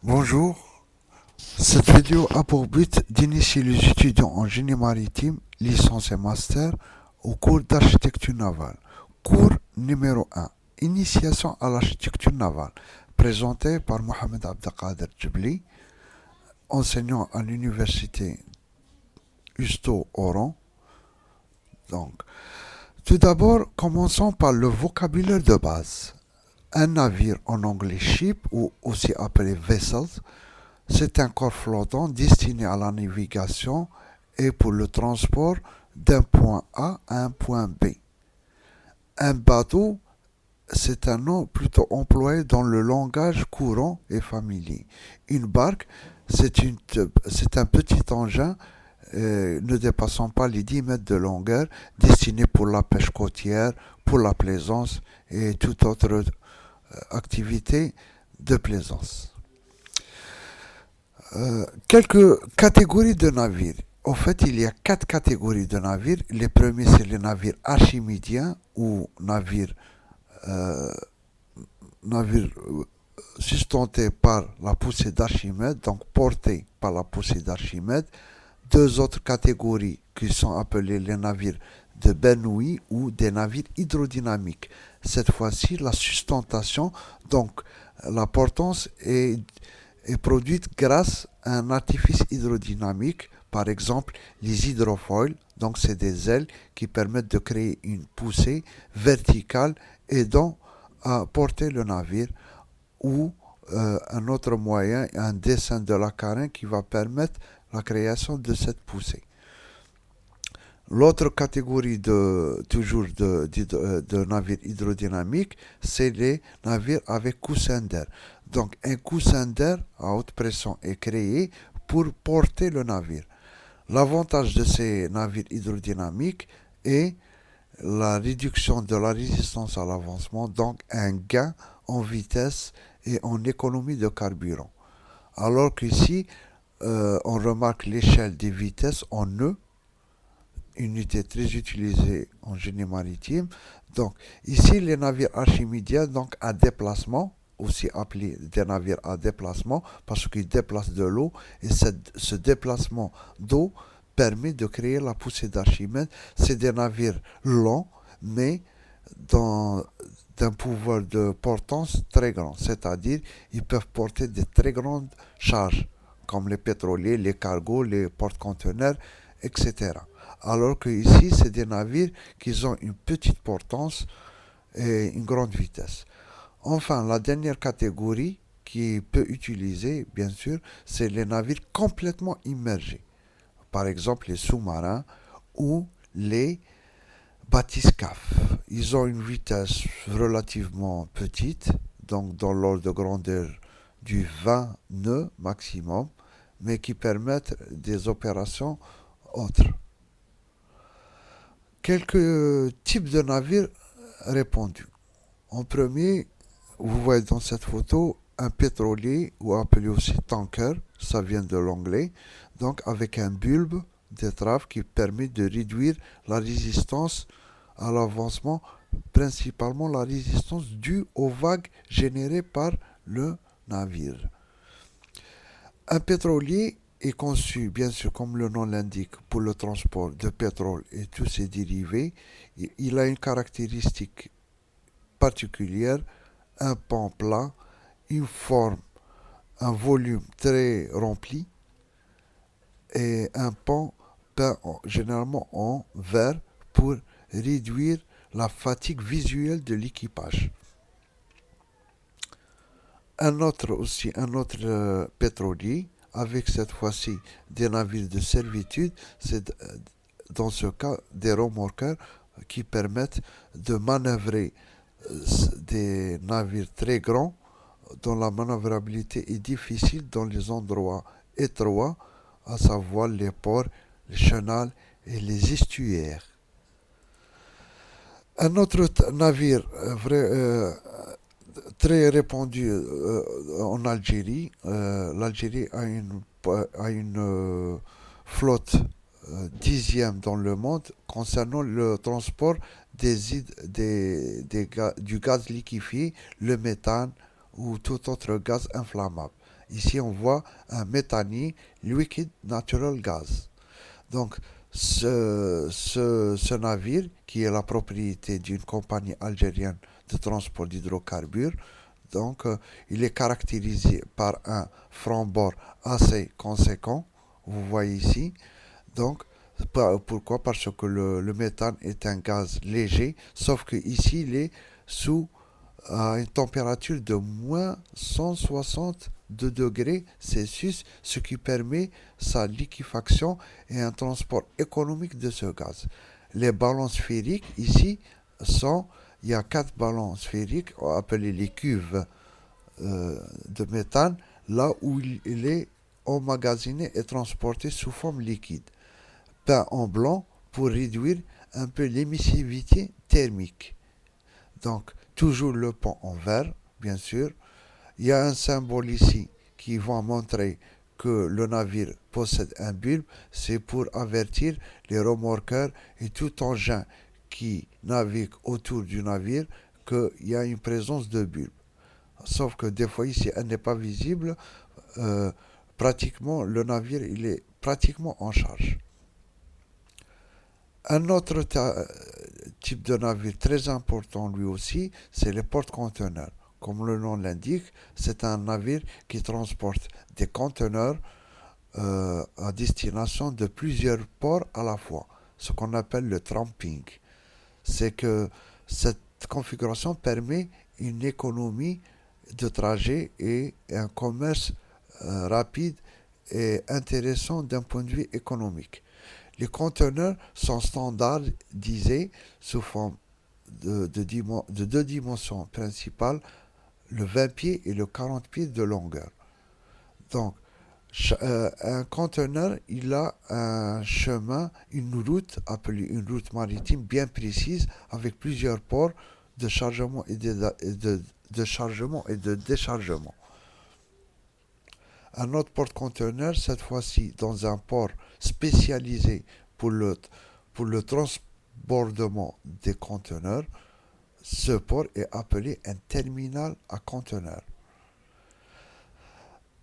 Bonjour, cette vidéo a pour but d'initier les étudiants en génie maritime, licence et master, au cours d'architecture navale. Cours numéro 1. Initiation à l'architecture navale, présenté par Mohamed Abdelkader Djibli, enseignant à l'université Usto Oran. Donc, tout d'abord, commençons par le vocabulaire de base. Un navire, en anglais ship ou aussi appelé vessel, c'est un corps flottant destiné à la navigation et pour le transport d'un point A à un point B. Un bateau, c'est un nom plutôt employé dans le langage courant et familier. Une barque, c'est un petit engin ne dépassant pas les 10 mètres de longueur, destiné pour la pêche côtière, pour la plaisance et toute autre activité de plaisance. Quelques catégories de navires. En fait, il y a quatre catégories de navires. Les premiers, c'est les navires archimédiens ou euh, navires sustentés par la poussée d'Archimède, donc portés par la poussée d'Archimède. Deux autres catégories qui sont appelées les navires de Bernoulli ou des navires hydrodynamiques. Cette fois-ci, la sustentation, donc la portance est produite grâce à un artifice hydrodynamique, par exemple les hydrofoils, donc c'est des ailes qui permettent de créer une poussée verticale aidant à porter le navire, ou un autre moyen, un dessin de la carène qui va permettre la création de cette poussée. L'autre catégorie de navires hydrodynamiques, c'est les navires avec coussin d'air. Donc un coussin d'air à haute pression est créé pour porter le navire. L'avantage de ces navires hydrodynamiques est la réduction de la résistance à l'avancement, donc un gain en vitesse et en économie de carburant. Alors qu'ici, on remarque l'échelle des vitesses en nœuds, unité très utilisée en génie maritime. Donc ici, les navires archimédiens, donc à déplacement, aussi appelés des navires à déplacement, parce qu'ils déplacent de l'eau, et ce déplacement d'eau permet de créer la poussée d'Archimède. C'est des navires lents, mais dans d'un pouvoir de portance très grand, c'est-à-dire ils peuvent porter de très grandes charges, comme les pétroliers, les cargos, les porte-conteneurs, etc. Alors que ici, c'est des navires qui ont une petite portance et une grande vitesse. Enfin, la dernière catégorie qui peut utiliser, bien sûr, c'est les navires complètement immergés. Par exemple, les sous-marins ou les bathyscaphes. Ils ont une vitesse relativement petite, donc dans l'ordre de grandeur du 20 nœuds maximum, mais qui permettent des opérations autres. Quelques types de navires répandus. En premier, vous voyez dans cette photo un pétrolier, ou appelé aussi tanker, ça vient de l'anglais, donc avec un bulbe d'étrave qui permet de réduire la résistance à l'avancement, principalement la résistance due aux vagues générées par le navire. Un pétrolier est conçu, bien sûr, comme le nom l'indique, pour le transport de pétrole et tous ses dérivés. Il a une caractéristique particulière, un pan plat, une forme, un volume très rempli et un pan peint généralement en vert pour réduire la fatigue visuelle de l'équipage. Un autre pétrolier, avec cette fois-ci des navires de servitude, c'est dans ce cas des remorqueurs qui permettent de manœuvrer des navires très grands dont la manœuvrabilité est difficile dans les endroits étroits, à savoir les ports, les chenals et les estuaires. Un autre navire très répandu en Algérie. L'Algérie a une flotte dixième dans le monde concernant le transport du gaz liquéfié, le méthane ou tout autre gaz inflammable. Ici, on voit un méthanier, liquid natural gas. Donc, ce navire, qui est la propriété d'une compagnie algérienne de transport d'hydrocarbures, donc, il est caractérisé par un franc-bord assez conséquent. Vous voyez ici. Donc, pourquoi? Parce que le méthane est un gaz léger, sauf que ici, il est sous à une température de moins 162 degrés Celsius, ce qui permet sa liquéfaction et un transport économique de ce gaz. Les ballons sphériques ici sont, il y a quatre ballons sphériques appelés les cuves de méthane, là où il est emmagasiné et transporté sous forme liquide, peint en blanc pour réduire un peu l'émissivité thermique. Donc, toujours le pont en vert, bien sûr. Il y a un symbole ici qui va montrer que le navire possède un bulbe. C'est pour avertir les remorqueurs et tout engin qui navigue autour du navire qu'il y a une présence de bulbe. Sauf que des fois ici, elle n'est pas visible. Euh, Pratiquement, le navire, il est pratiquement en charge. Un autre type de navire très important lui aussi, c'est les porte-conteneurs. Comme le nom l'indique, c'est un navire qui transporte des conteneurs à destination de plusieurs ports à la fois, ce qu'on appelle le tramping. C'est que cette configuration permet une économie de trajet et un commerce rapide et intéressant d'un point de vue économique. Les conteneurs sont standardisés sous forme de deux dimensions principales, le 20 pieds et le 40 pieds de longueur. Donc, un conteneur, il a un chemin, une route appelée une route maritime bien précise avec plusieurs ports de chargement de chargement et de déchargement. Un autre porte-conteneur, cette fois-ci dans un port spécialisé pour pour le transbordement des conteneurs. Ce port est appelé un terminal à conteneurs.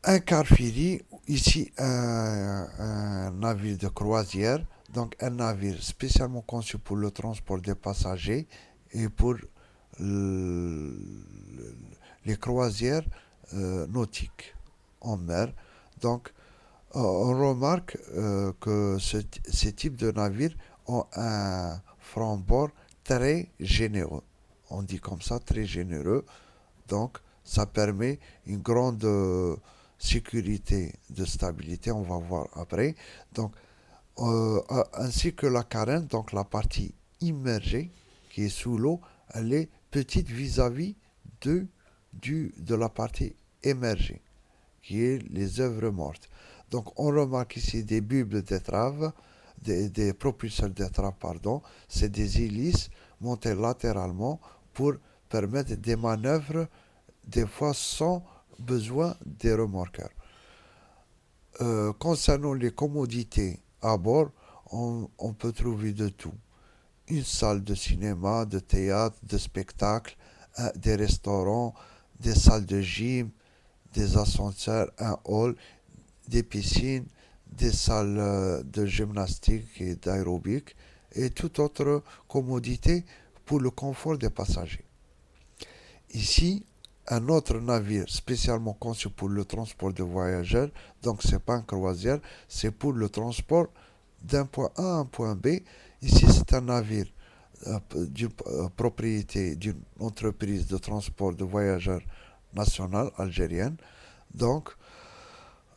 Un car ferry, ici un navire de croisière, donc un navire spécialement conçu pour le transport des passagers et pour les croisières nautiques en mer. Donc, on remarque que ces types de navires ont un franc-bord très généreux. On dit comme ça, très généreux. Donc, ça permet une grande sécurité de stabilité, on va voir après. Donc, ainsi que la carène, donc la partie immergée qui est sous l'eau, elle est petite vis-à-vis de, de la partie émergée, qui est les œuvres mortes. Donc on remarque ici des bulbes d'étrave, des propulseurs d'étrave, pardon, c'est des hélices montées latéralement pour permettre des manœuvres des fois sans besoin des remorqueurs. Concernant les commodités à bord, on peut trouver de tout. Une salle de cinéma, de théâtre, de spectacle, des restaurants, des salles de gym, des ascenseurs, un hall, des piscines, des salles de gymnastique et d'aérobic et toute autre commodité pour le confort des passagers. Ici, un autre navire spécialement conçu pour le transport de voyageurs, donc c'est pas une croisière, c'est pour le transport d'un point A à un point B. Ici, c'est un navire d'une propriété d'une entreprise de transport de voyageurs nationale algérienne. Donc,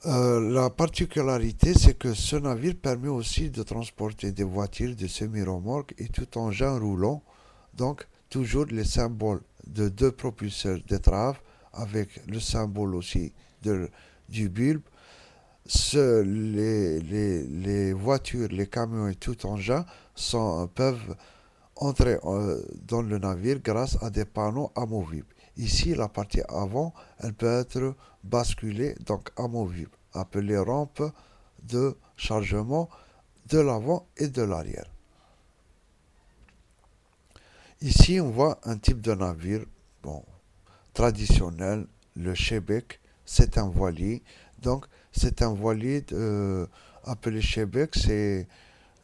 la particularité, c'est que ce navire permet aussi de transporter des voitures, des semi-remorques et tout engin roulant. Donc, toujours les symboles de deux propulseurs d'étrave avec le symbole aussi du bulbe. Les voitures, les camions et tout engin peuvent entrer dans le navire grâce à des panneaux amovibles. Ici, la partie avant, elle peut être basculée, donc amovible, appelée rampe de chargement de l'avant et de l'arrière. Ici, on voit un type de navire bon, traditionnel, le Chebec, c'est un voilier. Donc, c'est un voilier appelé Chebec.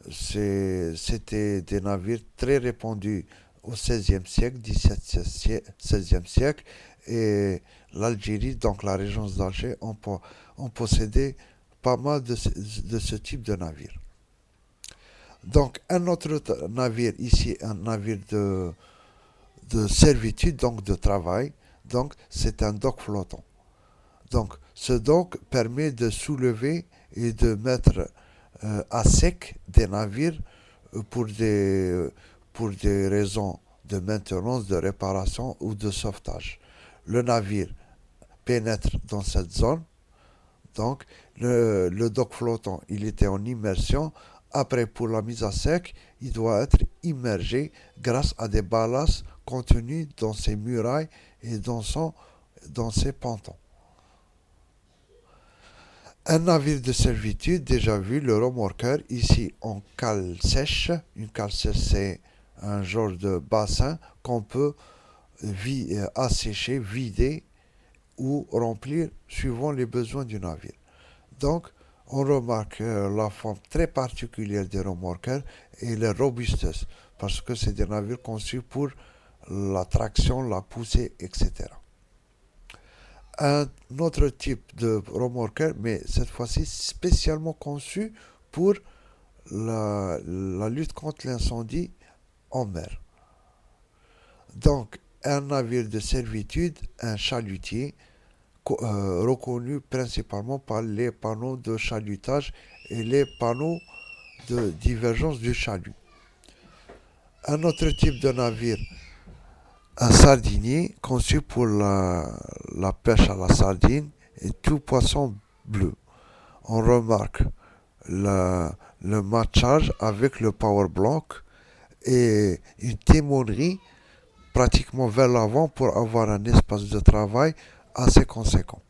C'était des navires très répandus au XVIe siècle, XVIIe, XVIe siècle. Et l'Algérie, donc la région d'Alger, ont possédé pas mal de ce type de navire. Donc, un autre navire ici, un navire de servitude, donc de travail. Donc, c'est un dock flottant. Donc, ce dock permet de soulever et de mettre à sec des navires pour pour des raisons de maintenance, de réparation ou de sauvetage. Le navire pénètre dans cette zone. Donc, le dock flottant, il était en immersion. Après, pour la mise à sec, il doit être immergé grâce à des ballasts contenus dans ses murailles et dans ses pontons. Un navire de servitude, déjà vu, le remorqueur, ici en cale sèche. Une cale sèche, c'est un genre de bassin qu'on peut assécher, vider ou remplir suivant les besoins du navire. Donc, on remarque la forme très particulière des remorqueurs et leur robustesse, parce que c'est des navires conçus pour la traction, la poussée, etc. Un autre type de remorqueur, mais cette fois-ci spécialement conçu pour la lutte contre l'incendie en mer. Donc, un navire de servitude, un chalutier, reconnu principalement par les panneaux de chalutage et les panneaux de divergence du chalut. Un autre type de navire, un sardinier, conçu pour la pêche à la sardine et tout poisson bleu. On remarque le, le matchage avec le power block et une timonerie pratiquement vers l'avant pour avoir un espace de travail assez conséquent.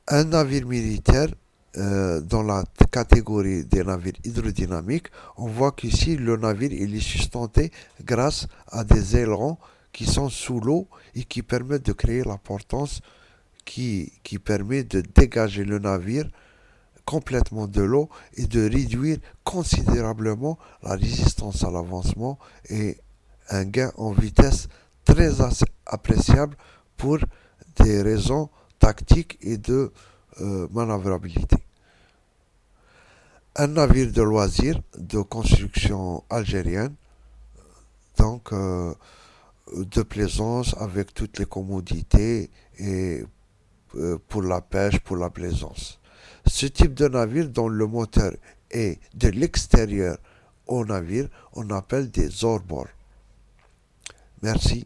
Un navire militaire, dans la catégorie des navires hydrodynamiques, on voit qu'ici le navire il est sustenté grâce à des ailerons qui sont sous l'eau et qui permettent de créer la portance qui permet de dégager le navire complètement de l'eau et de réduire considérablement la résistance à l'avancement et un gain en vitesse très appréciable pour des raisons tactiques et de manœuvrabilité. Un navire de loisirs de construction algérienne, donc de plaisance avec toutes les commodités et pour la pêche, pour la plaisance. Ce type de navire dont le moteur est de l'extérieur au navire, on appelle des hors-bords. Merci.